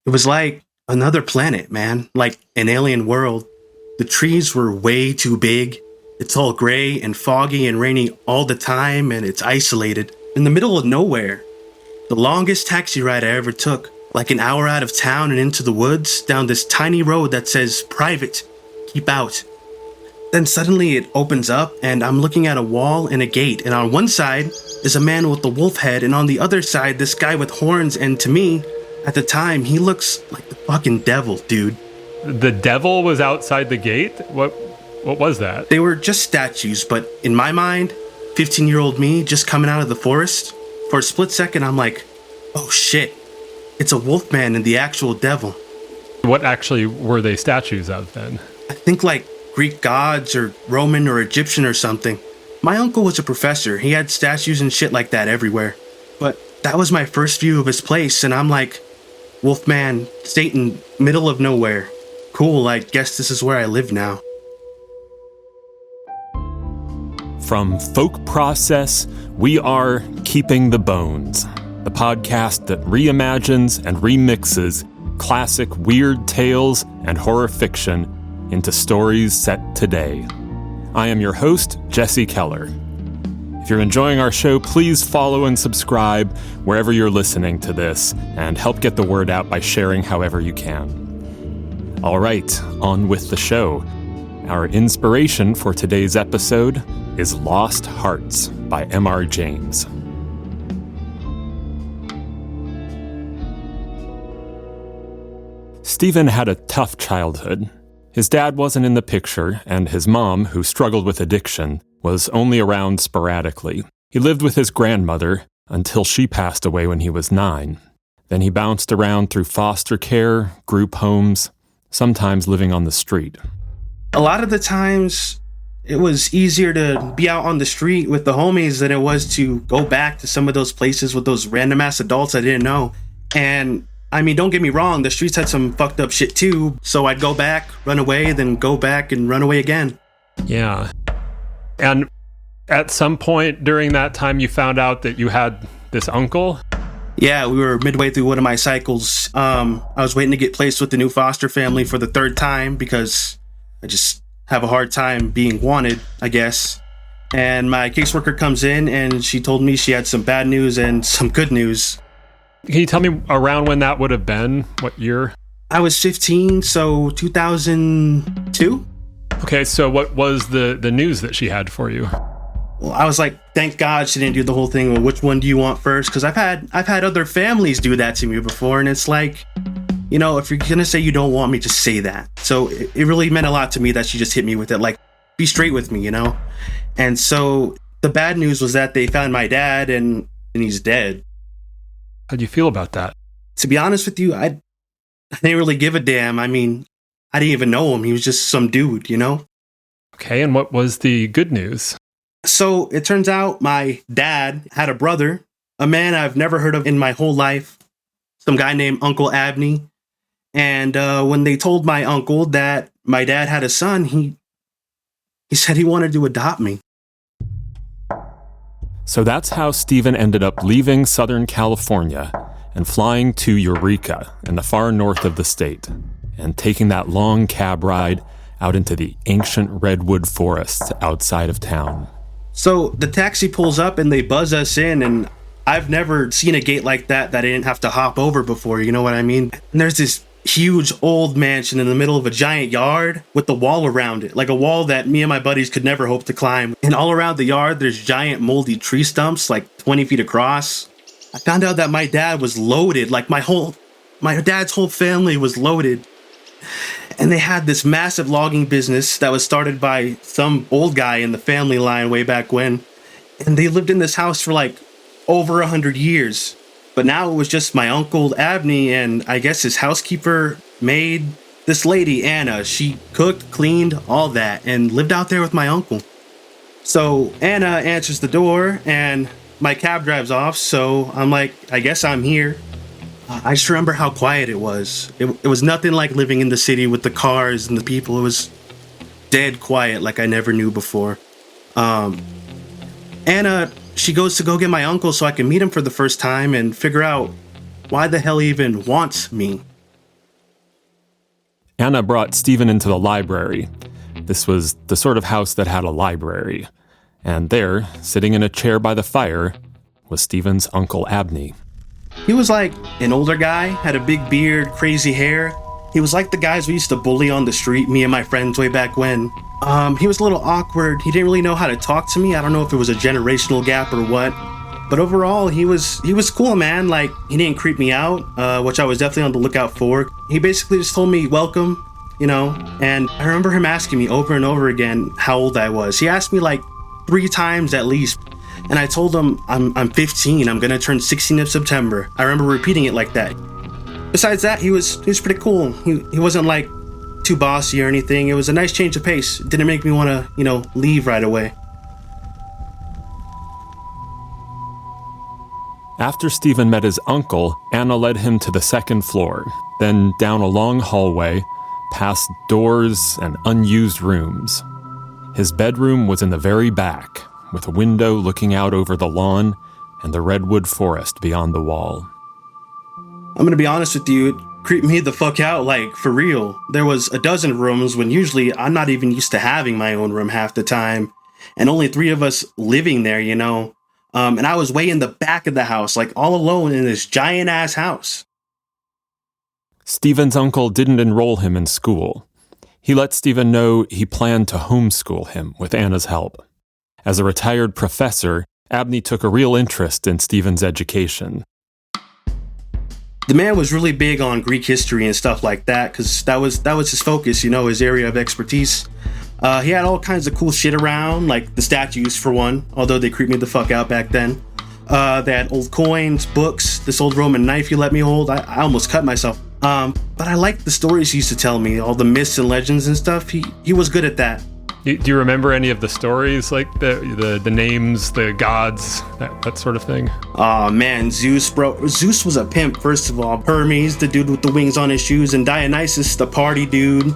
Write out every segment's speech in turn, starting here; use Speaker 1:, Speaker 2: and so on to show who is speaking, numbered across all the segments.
Speaker 1: It was like another planet, man, like an alien world. The trees were way too big. It's all gray and foggy and rainy all the time, and it's isolated in the middle of nowhere. The longest taxi ride I ever took, like an hour out of town and into the woods, down this tiny road that says private, keep out. Then suddenly it opens up and I'm looking at a wall and a gate, and on one side is a man with a wolf head, and on the other side this guy with horns, and to me, at the time, he looks like the fucking devil, dude.
Speaker 2: The devil was outside the gate? What was that?
Speaker 1: They were just statues, but in my mind, 15-year-old me just coming out of the forest, for a split second I'm like, oh shit, it's a wolfman and the actual devil.
Speaker 2: What actually were they statues of then?
Speaker 1: I think like Greek gods or Roman or Egyptian or something. My uncle was a professor. He had statues and shit like that everywhere. But that was my first view of his place, and I'm like, Wolfman, Satan, middle of nowhere. Cool, I guess this is where I live now.
Speaker 3: From Folk Process, we are Keeping the Bones, the podcast that reimagines and remixes classic weird tales and horror fiction into stories set today. I am your host, Jesse Keller. If you're enjoying our show, please follow and subscribe wherever you're listening to this, and help get the word out by sharing however you can. All right, on with the show. Our inspiration for today's episode is Lost Hearts by M.R. James. Stephen had a tough childhood. His dad wasn't in the picture, and his mom, who struggled with addiction, was only around sporadically. He lived with his grandmother until she passed away when he was 9. Then he bounced around through foster care, group homes, sometimes living on the street.
Speaker 1: A lot of the times, it was easier to be out on the street with the homies than it was to go back to some of those places with those random-ass adults I didn't know. And, I mean, don't get me wrong, the streets had some fucked up shit too, so I'd go back, run away, then go back and run away again.
Speaker 2: Yeah. And at some point during that time, you found out that you had this uncle?
Speaker 1: Yeah, we were midway through one of my cycles. I was waiting to get placed with the new foster family for the third time because I just have a hard time being wanted, I guess. And my caseworker comes in and she told me she had some bad news and some good news.
Speaker 2: Can you tell me around when that would have been? What year?
Speaker 1: I was 15, so 2002?
Speaker 2: Okay, so what was the news that she had for you?
Speaker 1: Well, I was like, thank God she didn't do the whole thing. Well, which one do you want first? Because I've had other families do that to me before, and it's like, you know, if you're gonna say you don't want me, just say that. So it really meant a lot to me that she just hit me with it, like, be straight with me, you know? And so the bad news was that they found my dad and he's dead.
Speaker 2: How'd you feel about that?
Speaker 1: To be honest with you, I didn't really give a damn. I mean, I didn't even know him. He was just some dude, you know?
Speaker 2: Okay, and what was the good news?
Speaker 1: So it turns out my dad had a brother, a man I've never heard of in my whole life, some guy named Uncle Abney. And when they told my uncle that my dad had a son, he said he wanted to adopt me.
Speaker 3: So that's how Stephen ended up leaving Southern California and flying to Eureka in the far north of the state, and taking that long cab ride out into the ancient redwood forests outside of town.
Speaker 1: So the taxi pulls up and they buzz us in, and I've never seen a gate like that I didn't have to hop over before, you know what I mean? And there's this huge old mansion in the middle of a giant yard with the wall around it, like a wall that me and my buddies could never hope to climb. And all around the yard, there's giant moldy tree stumps, like 20 feet across. I found out that my dad was loaded, like my dad's whole family was loaded. And they had this massive logging business that was started by some old guy in the family line way back when. And they lived in this house for like over 100 years. But now it was just my uncle Abney and I guess his housekeeper, maid, this lady, Anna. She cooked, cleaned, all that, and lived out there with my uncle. So Anna answers the door and my cab drives off. So I'm like, I guess I'm here. I just remember how quiet it was. It was nothing like living in the city with the cars and the people. It was dead quiet like I never knew before. Anna, she goes to go get my uncle so I can meet him for the first time and figure out why the hell he even wants me.
Speaker 3: Anna brought Stephen into the library. This was the sort of house that had a library. And there, sitting in a chair by the fire, was Stephen's Uncle Abney.
Speaker 1: He was like an older guy, had a big beard, crazy hair. He was like the guys we used to bully on the street, me and my friends way back when. He was a little awkward. He didn't really know how to talk to me. I don't know if it was a generational gap or what. But overall, he was cool, man. Like, he didn't creep me out, which I was definitely on the lookout for. He basically just told me, welcome, you know. And I remember him asking me over and over again how old I was. He asked me like 3 times at least. And I told him, I'm 15. I'm gonna turn 16 in September. I remember repeating it like that. Besides that, he was pretty cool. He wasn't like too bossy or anything. It was a nice change of pace. It didn't make me want to, leave right away.
Speaker 3: After Stephen met his uncle, Anna led him to the second floor, then down a long hallway, past doors and unused rooms. His bedroom was in the very back, with a window looking out over the lawn and the redwood forest beyond the wall.
Speaker 1: I'm gonna be honest with you, it creeped me the fuck out, like, for real. There was a dozen rooms when usually I'm not even used to having my own room half the time, and only 3 of us living there, and I was way in the back of the house, like all alone in this giant-ass house.
Speaker 3: Stephen's uncle didn't enroll him in school. He let Stephen know he planned to homeschool him with Anna's help. As a retired professor, Abney took a real interest in Stephen's education.
Speaker 1: The man was really big on Greek history and stuff like that, because that was his focus, his area of expertise. He had all kinds of cool shit around, like the statues for one, although they creeped me the fuck out back then. They had old coins, books, this old Roman knife he let me hold. I almost cut myself. But I liked the stories he used to tell me, all the myths and legends and stuff. He was good at that.
Speaker 2: Do you remember any of the stories, like the names, the gods, that sort of thing?
Speaker 1: Aw, man, Zeus, bro. Zeus was a pimp, first of all. Hermes, the dude with the wings on his shoes, and Dionysus, the party dude.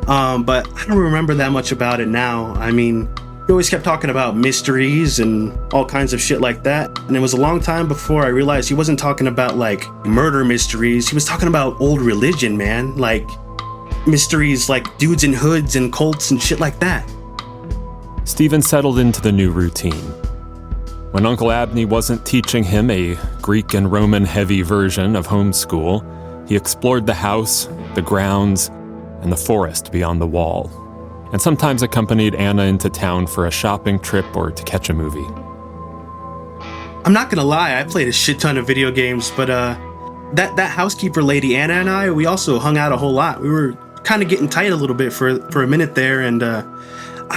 Speaker 1: But I don't remember that much about it now. I mean, he always kept talking about mysteries and all kinds of shit like that. And it was a long time before I realized he wasn't talking about, like, murder mysteries. He was talking about old religion, man. Like, mysteries like dudes in hoods and cults and shit like that.
Speaker 3: Stephen settled into the new routine. When Uncle Abney wasn't teaching him a Greek and Roman heavy version of homeschool, he explored the house, the grounds, and the forest beyond the wall, and sometimes accompanied Anna into town for a shopping trip or to catch a movie.
Speaker 1: I'm not gonna lie, I played a shit ton of video games, but that housekeeper lady, Anna, and I, we also hung out a whole lot. We were kind of getting tight a little bit for a minute there, and I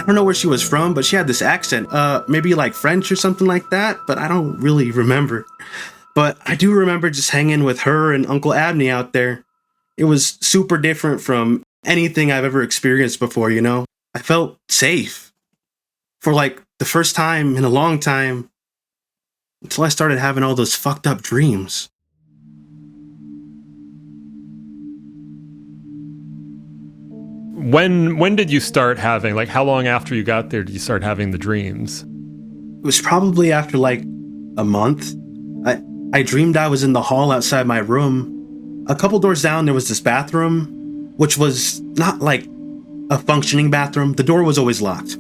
Speaker 1: don't know where she was from, but she had this accent, maybe like French or something like that, but I don't really remember. But I do remember just hanging with her and Uncle Abney out there. It was super different from anything I've ever experienced before, I felt safe for like the first time in a long time, until I started having all those fucked up dreams.
Speaker 2: When did you start having, like, how long after you got there did you start having the dreams?
Speaker 1: It was probably after like a month. I dreamed I was in the hall outside my room. A couple doors down, there was this bathroom, which was not like a functioning bathroom. The door was always locked.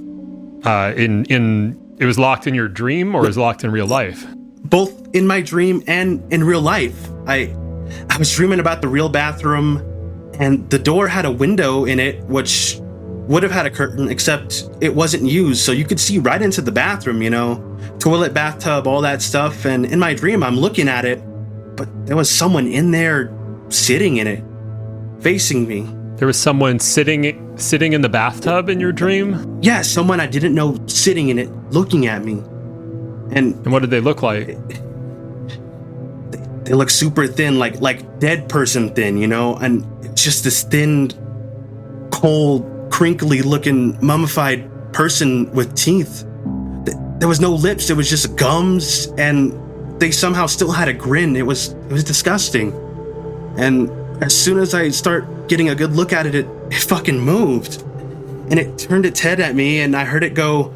Speaker 2: It was locked in your dream, or was locked in real life?
Speaker 1: Both in my dream and in real life. I was dreaming about the real bathroom, and the door had a window in it, which would have had a curtain, except it wasn't used, so you could see right into the bathroom, toilet, bathtub, all that stuff. And in my dream, I'm looking at it, but there was someone in there sitting in it, facing me.
Speaker 2: There was someone sitting in the bathtub in your dream?
Speaker 1: Yeah, someone I didn't know sitting in it, looking at me. And
Speaker 2: what did they look like?
Speaker 1: They look super thin, like dead person thin, and it's just this thin, cold, crinkly looking mummified person with teeth. There was no lips, it was just gums, and they somehow still had a grin. It was disgusting. And as soon as I start getting a good look at it, it fucking moved. And it turned its head at me, and I heard it go...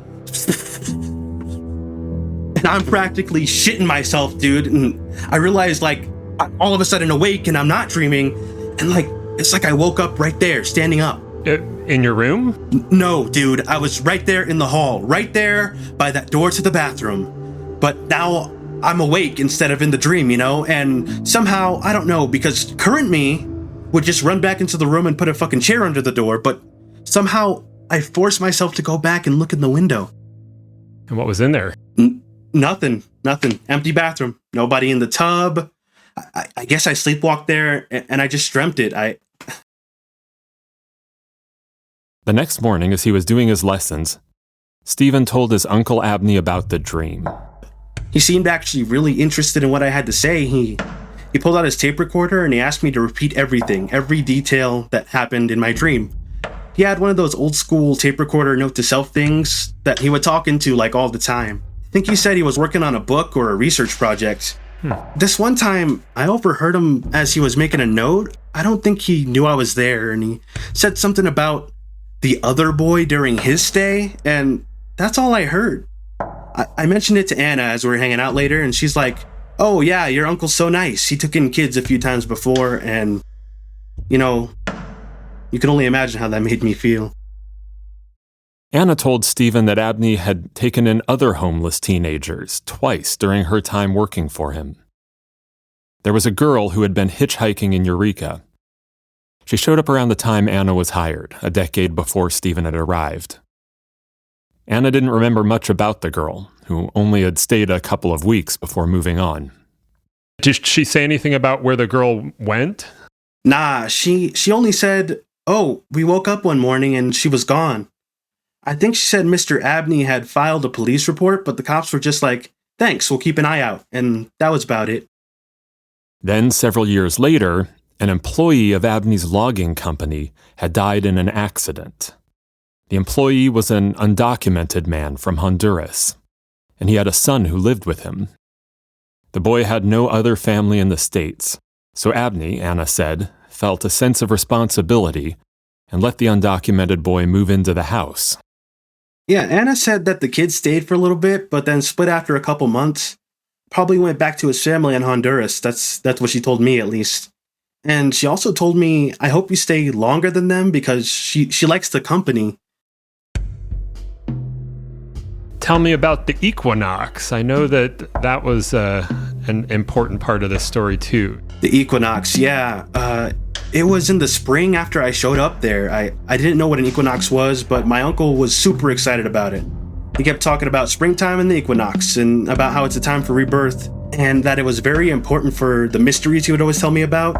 Speaker 1: And I'm practically shitting myself, dude. And I realized, like, I'm all of a sudden awake and I'm not dreaming. And, like, It's like I woke up right there, standing up.
Speaker 2: In your room?
Speaker 1: No, dude, I was right there in the hall, right there by that door to the bathroom. But now I'm awake instead of in the dream, and somehow, I don't know, because current me would just run back into the room and put a fucking chair under the door, but somehow I forced myself to go back and look in the window.
Speaker 2: And what was in there?
Speaker 1: Nothing. Empty bathroom. Nobody in the tub. I guess I sleepwalked there and I just dreamt it.
Speaker 3: The next morning, as he was doing his lessons, Stephen told his Uncle Abney about the dream.
Speaker 1: He seemed actually really interested in what I had to say. He pulled out his tape recorder and he asked me to repeat everything, every detail that happened in my dream. He had one of those old school tape recorder note to self things that he would talk into like all the time. I think he said he was working on a book or a research project. This one time, I overheard him as he was making a note. I don't think he knew I was there, and he said something about the other boy during his stay, and that's all I heard. I mentioned it to Anna as we were hanging out later, and she's like, "Oh yeah, your uncle's so nice. He took in kids a few times before," and, you can only imagine how that made me feel.
Speaker 3: Anna told Stephen that Abney had taken in other homeless teenagers twice during her time working for him. There was a girl who had been hitchhiking in Eureka. She showed up around the time Anna was hired, a decade before Stephen had arrived. Anna didn't remember much about the girl, who only had stayed a couple of weeks before moving on.
Speaker 2: Did she say anything about where the girl went?
Speaker 1: Nah, she only said, "Oh, we woke up one morning and she was gone." I think she said Mr. Abney had filed a police report, but the cops were just like, "Thanks, we'll keep an eye out," and that was about it.
Speaker 3: Then, several years later, an employee of Abney's logging company had died in an accident. The employee was an undocumented man from Honduras, and he had a son who lived with him. The boy had no other family in the States, so Abney, Anna said, felt a sense of responsibility and let the undocumented boy move into the house.
Speaker 1: Yeah, Anna said that the kid stayed for a little bit, but then split after a couple months. Probably went back to his family in Honduras. That's what she told me, at least. And she also told me, "I hope you stay longer than them because she likes the company."
Speaker 2: Tell me about the equinox. I know that was an important part of this story, too.
Speaker 1: The equinox, yeah. It was in the spring after I showed up there. I didn't know what an equinox was, but my uncle was super excited about it. He kept talking about springtime and the equinox, and about how it's a time for rebirth, and that it was very important for the mysteries he would always tell me about.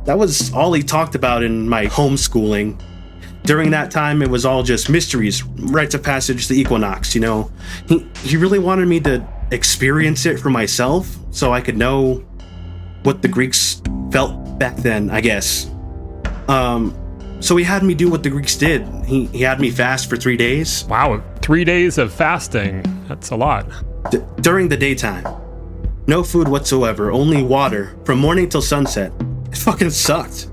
Speaker 1: That was all he talked about in my homeschooling. During that time, it was all just mysteries, rites of passage, the equinox, He really wanted me to experience it for myself, so I could know what the Greeks felt back then, I guess. So he had me do what the Greeks did. He had me fast for 3 days.
Speaker 2: Wow, 3 days of fasting. That's a lot.
Speaker 1: During the daytime. No food whatsoever, only water, from morning till sunset. It fucking sucked.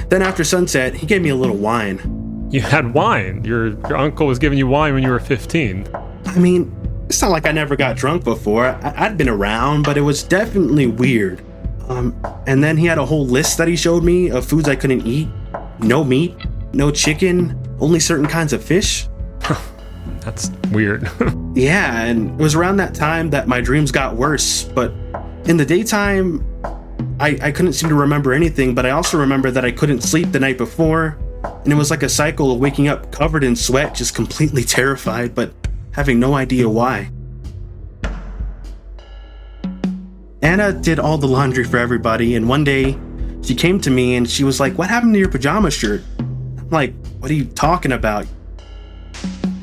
Speaker 1: Then after sunset, he gave me a little wine.
Speaker 2: You had wine? Your uncle was giving you wine when you were 15.
Speaker 1: I mean, it's not like I never got drunk before. I'd been around, but it was definitely weird. And then he had a whole list that he showed me of foods I couldn't eat. No meat, no chicken, only certain kinds of fish.
Speaker 2: That's weird.
Speaker 1: Yeah, and it was around that time that my dreams got worse, but in the daytime, I couldn't seem to remember anything, but I also remember that I couldn't sleep the night before, and it was like a cycle of waking up covered in sweat, just completely terrified, but having no idea why. Anna did all the laundry for everybody, and one day, she came to me and she was like, "What happened to your pajama shirt?" I'm like, "What are you talking about?"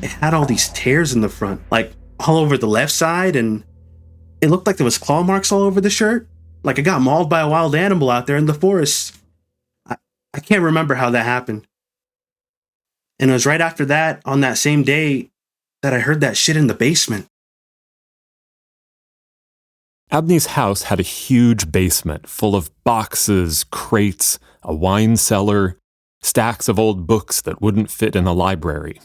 Speaker 1: It had all these tears in the front, like all over the left side, and it looked like there was claw marks all over the shirt. Like I got mauled by a wild animal out there in the forest. I can't remember how that happened. And it was right after that, on that same day, that I heard that shit in the basement.
Speaker 3: Abney's house had a huge basement full of boxes, crates, a wine cellar, stacks of old books that wouldn't fit in a library.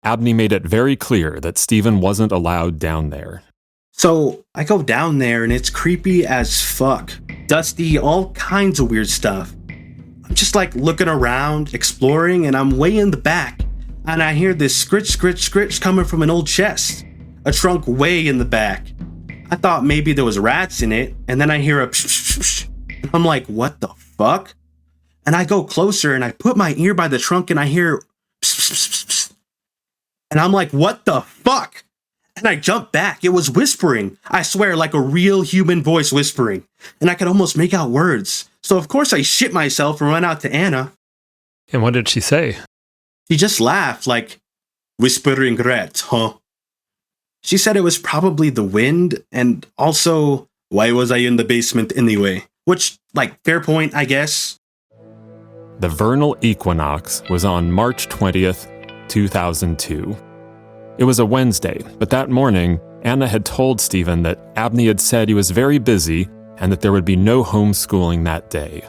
Speaker 3: Abney made it very clear that Stephen wasn't allowed down there.
Speaker 1: So I go down there and it's creepy as fuck. Dusty, all kinds of weird stuff. I'm just like looking around, exploring, and I'm way in the back. And I hear this scritch, scritch, scritch coming from an old chest. A trunk way in the back. I thought maybe there was rats in it, and then I hear a psh, psh, psh, and I'm like, what the fuck? And I go closer and I put my ear by the trunk and I hear psh, psh, psh, psh, and I'm like, what the fuck? And I jump back. It was whispering. I swear, like a real human voice whispering. And I could almost make out words. So of course I shit myself and run out to Anna.
Speaker 2: And what did she say?
Speaker 1: She just laughed like, whispering rats, huh? She said it was probably the wind, and also, why was I in the basement anyway? Which, like, fair point, I guess.
Speaker 3: The vernal equinox was on March 20th, 2002. It was a Wednesday, but that morning, Anna had told Stephen that Abney had said he was very busy and that there would be no homeschooling that day.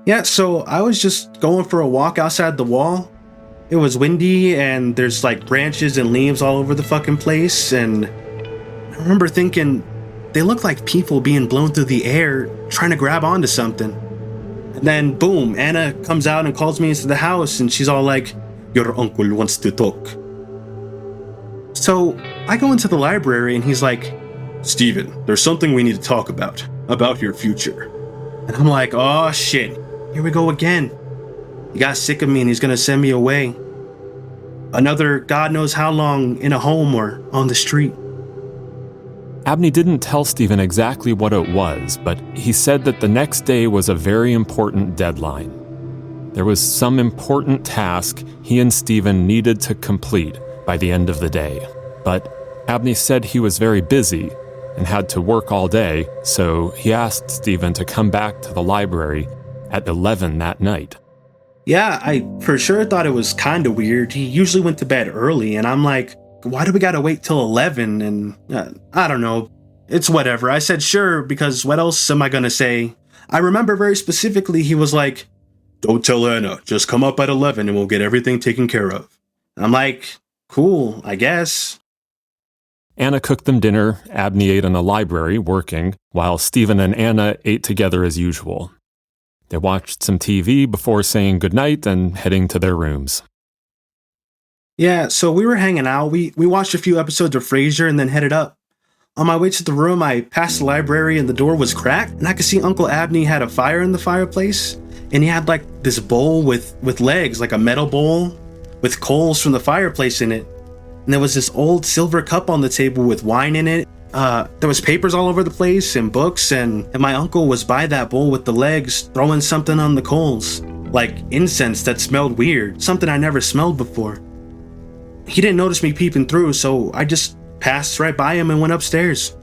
Speaker 1: Yeah, so I was just going for a walk outside the wall. It was windy and there's like branches and leaves all over the fucking place, and I remember thinking they look like people being blown through the air trying to grab onto something. And then boom, Anna comes out and calls me into the house and she's all like, your uncle wants to talk. So I go into the library and he's like, Stephen, there's something we need to talk about your future. And I'm like, oh shit, here we go again. He got sick of me and he's gonna send me away. Another God knows how long in a home or on the street.
Speaker 3: Abney didn't tell Stephen exactly what it was, but he said that the next day was a very important deadline. There was some important task he and Stephen needed to complete by the end of the day. But Abney said he was very busy and had to work all day, so he asked Stephen to come back to the library at 11 that night.
Speaker 1: Yeah, I for sure thought it was kind of weird. He usually went to bed early, and I'm like, why do we gotta wait till 11? And I don't know. It's whatever. I said sure, because what else am I gonna say? I remember very specifically he was like, don't tell Anna, just come up at 11 and we'll get everything taken care of. I'm like, cool, I guess.
Speaker 3: Anna cooked them dinner, Abney ate in the library, working, while Stephen and Anna ate together as usual. They watched some TV before saying goodnight and heading to their rooms.
Speaker 1: Yeah, so we were hanging out. We watched a few episodes of Frasier and then headed up. On my way to the room, I passed the library and the door was cracked, and I could see Uncle Abney had a fire in the fireplace, and he had like this bowl with legs, like a metal bowl with coals from the fireplace in it. And there was this old silver cup on the table with wine in it. There was papers all over the place and books, and my uncle was by that bowl with the legs throwing something on the coals, like incense that smelled weird, something I never smelled before. He didn't notice me peeping through, so I just passed right by him and went upstairs.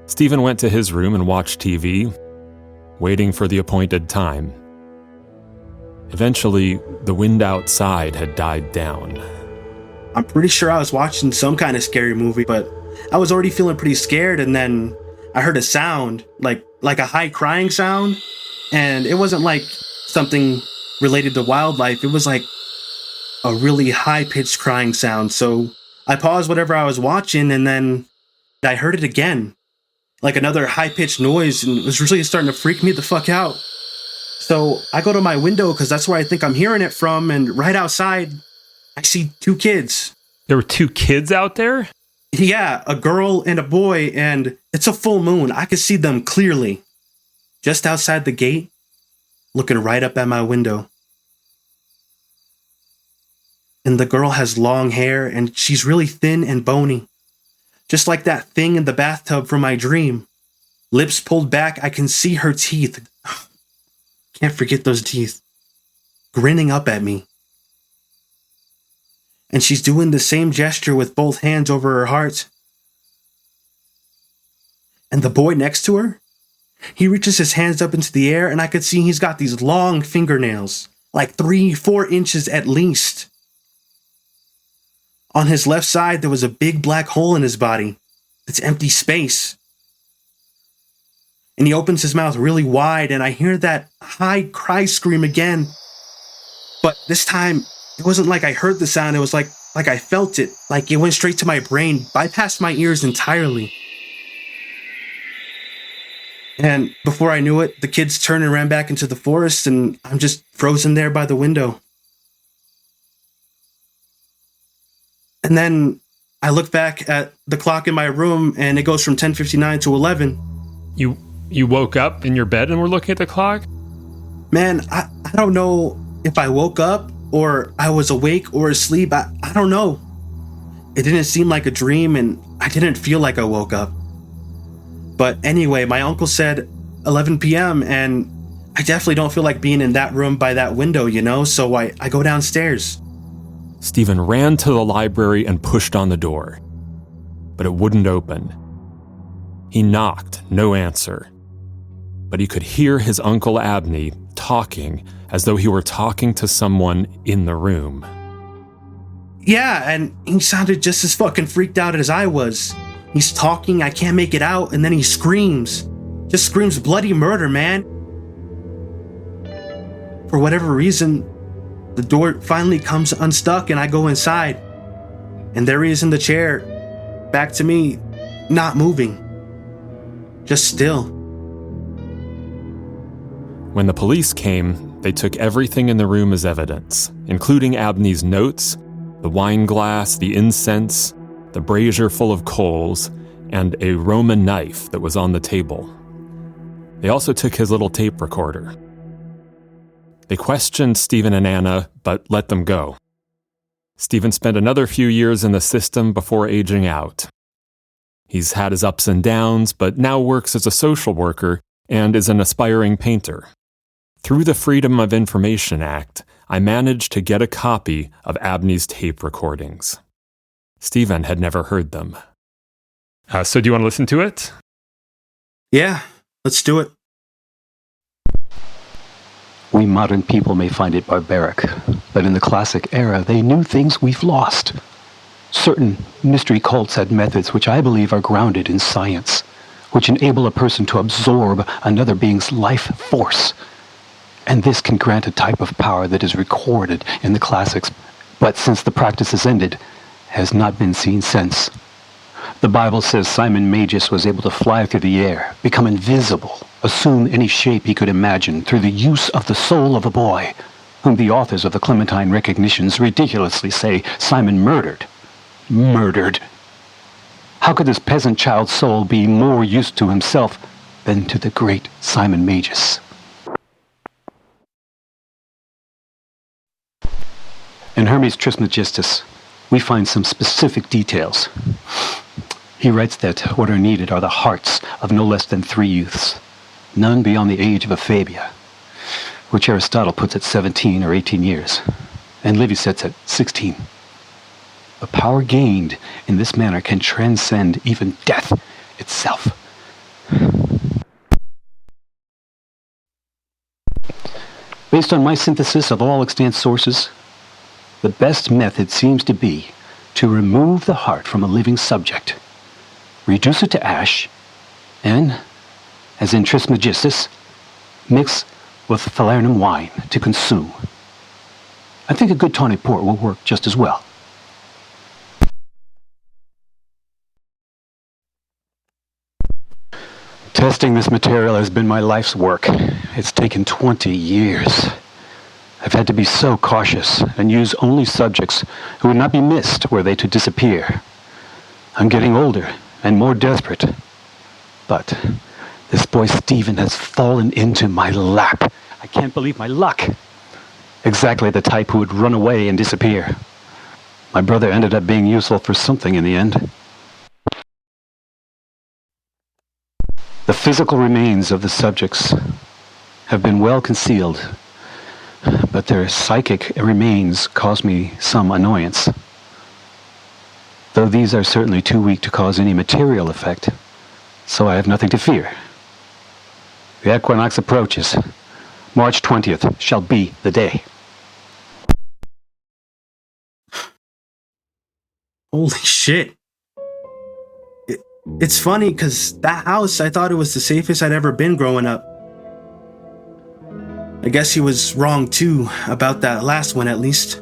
Speaker 3: Stephen went to his room and watched TV, waiting for the appointed time. Eventually, the wind outside had died down.
Speaker 1: I'm pretty sure I was watching some kind of scary movie, but I was already feeling pretty scared, and then I heard a sound, like a high crying sound, and it wasn't like something related to wildlife. It was like a really high-pitched crying sound, so I paused whatever I was watching, and then I heard it again, like another high-pitched noise, and it was really starting to freak me the fuck out. So I go to my window, because that's where I think I'm hearing it from, and right outside, I see two kids.
Speaker 2: There were two kids out there?
Speaker 1: Yeah, a girl and a boy, and it's a full moon. I could see them clearly. Just outside the gate, looking right up at my window. And the girl has long hair, and she's really thin and bony. Just like that thing in the bathtub from my dream. Lips pulled back, I can see her teeth. Can't forget those teeth. Grinning up at me. And she's doing the same gesture with both hands over her heart. And the boy next to her, he reaches his hands up into the air, and I could see he's got these long fingernails, like 3-4 inches at least. On his left side, there was a big black hole in his body. It's empty space. And he opens his mouth really wide, and I hear that high cry scream again. But this time, it wasn't like I heard the sound, it was like I felt it, like it went straight to my brain, bypassed my ears entirely. And before I knew it, the kids turned and ran back into the forest, and I'm just frozen there by the window. And then I look back at the clock in my room, and it goes from 10:59 to 11.
Speaker 2: You woke up in your bed and were looking at the clock?
Speaker 1: Man, I don't know if I woke up or I was awake or asleep. I don't know. It didn't seem like a dream, and I didn't feel like I woke up. But anyway, my uncle said 11 p.m., and I definitely don't feel like being in that room by that window, so I go downstairs.
Speaker 3: Stephen ran to the library and pushed on the door, but it wouldn't open. He knocked, no answer. But he could hear his Uncle Abney talking as though he were talking to someone in the room.
Speaker 1: Yeah, and he sounded just as fucking freaked out as I was. He's talking, I can't make it out, and then he screams. Just screams bloody murder, man. For whatever reason, the door finally comes unstuck and I go inside. And there he is in the chair, back to me, not moving. Just still.
Speaker 3: When the police came, they took everything in the room as evidence, including Abney's notes, the wine glass, the incense, the brazier full of coals, and a Roman knife that was on the table. They also took his little tape recorder. They questioned Stephen and Anna, but let them go. Stephen spent another few years in the system before aging out. He's had his ups and downs, but now works as a social worker and is an aspiring painter. Through the Freedom of Information Act, I managed to get a copy of Abney's tape recordings. Stephen had never heard them.
Speaker 2: So do you want to listen to it?
Speaker 1: Yeah, let's do it.
Speaker 4: We modern people may find it barbaric, but in the classic era, they knew things we've lost. Certain mystery cults had methods which I believe are grounded in science, which enable a person to absorb another being's life force. And this can grant a type of power that is recorded in the classics, but since the practice has ended, has not been seen since. The Bible says Simon Magus was able to fly through the air, become invisible, assume any shape he could imagine through the use of the soul of a boy, whom the authors of the Clementine Recognitions ridiculously say Simon murdered. Murdered. How could this peasant child's soul be more used to himself than to the great Simon Magus? In Hermes Trismegistus, we find some specific details. He writes that what are needed are the hearts of no less than 3 youths, none beyond the age of aphabia, which Aristotle puts at 17 or 18 years, and Livy sets at 16. The power gained in this manner can transcend even death itself. Based on my synthesis of all extant sources, the best method seems to be to remove the heart from a living subject, reduce it to ash, and, as in Trismegistus, mix with falernum wine to consume. I think a good tonic port will work just as well. Testing this material has been my life's work. It's taken 20 years. I've had to be so cautious and use only subjects who would not be missed were they to disappear. I'm getting older and more desperate. But this boy Stephen has fallen into my lap. I can't believe my luck. Exactly the type who would run away and disappear. My brother ended up being useful for something in the end. The physical remains of the subjects have been well concealed, but their psychic remains cause me some annoyance. Though these are certainly too weak to cause any material effect, so I have nothing to fear. The equinox approaches. March 20th shall be the day.
Speaker 1: Holy shit. It's funny because that house, I thought it was the safest I'd ever been growing up. I guess he was wrong too, about that last one at least.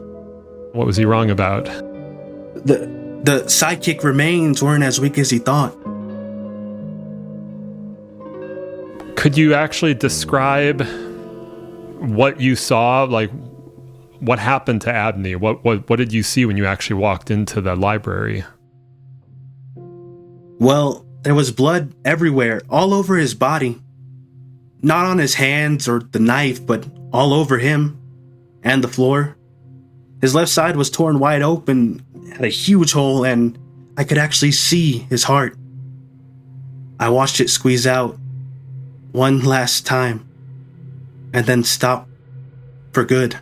Speaker 2: What was he wrong about?
Speaker 1: The psychic remains weren't as weak as he thought.
Speaker 2: Could you actually describe what you saw? Like, what happened to Abney? What did you see when you actually walked into the library?
Speaker 1: Well, there was blood everywhere, all over his body. Not on his hands or the knife, but all over him and the floor. His left side was torn wide open, had a huge hole, and I could actually see his heart. I watched it squeeze out one last time and then stop for good.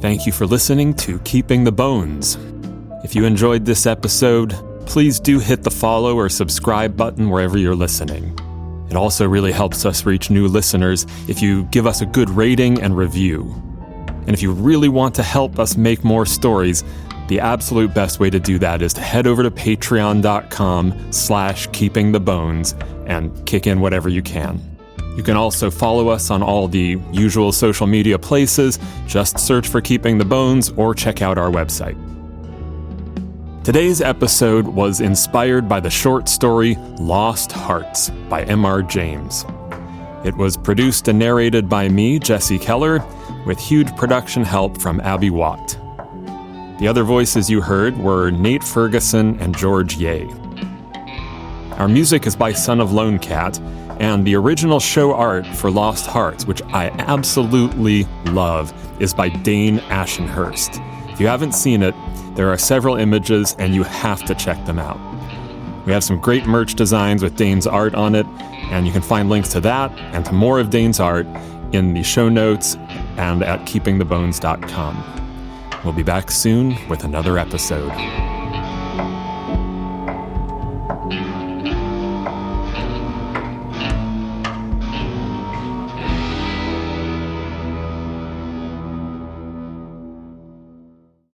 Speaker 3: Thank you for listening to Keeping the Bones. If you enjoyed this episode, please do hit the follow or subscribe button wherever you're listening. It also really helps us reach new listeners if you give us a good rating and review. And if you really want to help us make more stories, the absolute best way to do that is to head over to patreon.com/keepingthebones and kick in whatever you can. You can also follow us on all the usual social media places. Just search for Keeping the Bones or check out our website. Today's episode was inspired by the short story Lost Hearts by M.R. James. It was produced and narrated by me, Jesse Keller, with huge production help from Abby Watt. The other voices you heard were Nate Ferguson and George Ye. Our music is by Son of Lone Cat, and the original show art for Lost Hearts, which I absolutely love, is by Dane Ashinhurst. If you haven't seen it, there are several images and you have to check them out. We have some great merch designs with Dane's art on it, and you can find links to that and to more of Dane's art in the show notes and at keepingthebones.com. We'll be back soon with another episode.